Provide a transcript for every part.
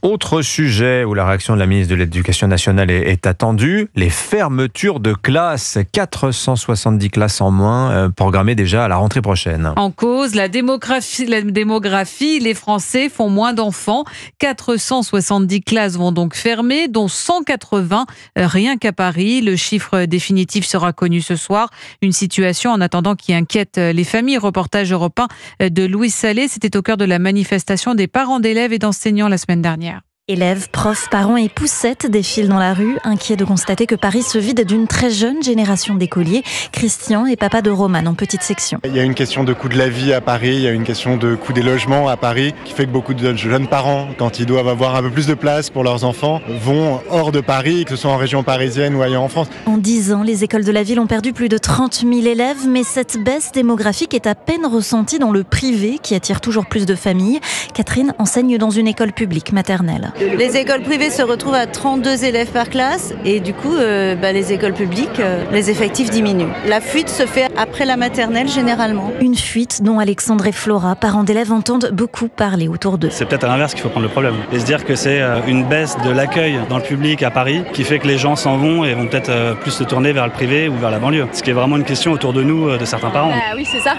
Autre sujet où la réaction de la ministre de l'Éducation nationale est attendue, les fermetures de classes. 470 classes en moins programmées déjà à la rentrée prochaine. En cause, la démographie, les Français font moins d'enfants. 470 classes vont donc fermer, dont 180 rien qu'à Paris. Le chiffre définitif sera connu ce soir. Une situation en attendant qui inquiète les familles. Reportage Europe 1 de Louis Salé. C'était au cœur de la manifestation des parents d'élèves et d'enseignants la semaine dernière. Élèves, profs, parents et poussettes défilent dans la rue, inquiets de constater que Paris se vide d'une très jeune génération d'écoliers. Christian est papa de Roman en petite section. Il y a une question de coût de la vie à Paris, il y a une question de coût des logements à Paris qui fait que beaucoup de jeunes parents, quand ils doivent avoir un peu plus de place pour leurs enfants, vont hors de Paris, que ce soit en région parisienne ou ailleurs en France. En 10 ans, les écoles de la ville ont perdu plus de 30 000 élèves, mais cette baisse démographique est à peine ressentie dans le privé qui attire toujours plus de familles. Catherine enseigne dans une école publique maternelle. Les écoles privées se retrouvent à 32 élèves par classe et du coup, les écoles publiques, les effectifs diminuent. La fuite se fait après la maternelle généralement. Une fuite dont Alexandre et Flora, parents d'élèves, entendent beaucoup parler autour d'eux. C'est peut-être à l'inverse qu'il faut prendre le problème et se dire que c'est une baisse de l'accueil dans le public à Paris qui fait que les gens s'en vont et vont peut-être plus se tourner vers le privé ou vers la banlieue. Ce qui est vraiment une question autour de nous, de certains parents. Oui, c'est ça.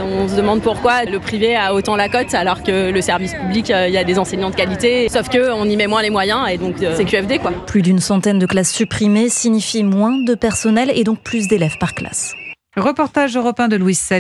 On se demande pourquoi le privé a autant la cote alors que le service public, il y a des enseignants de qualité. Sauf qu'on y met moins les moyens et donc c'est QFD quoi. Plus d'une centaine de classes supprimées signifie moins de personnel et donc plus d'élèves par classe. Reportage Europe 1 de Louis Salé.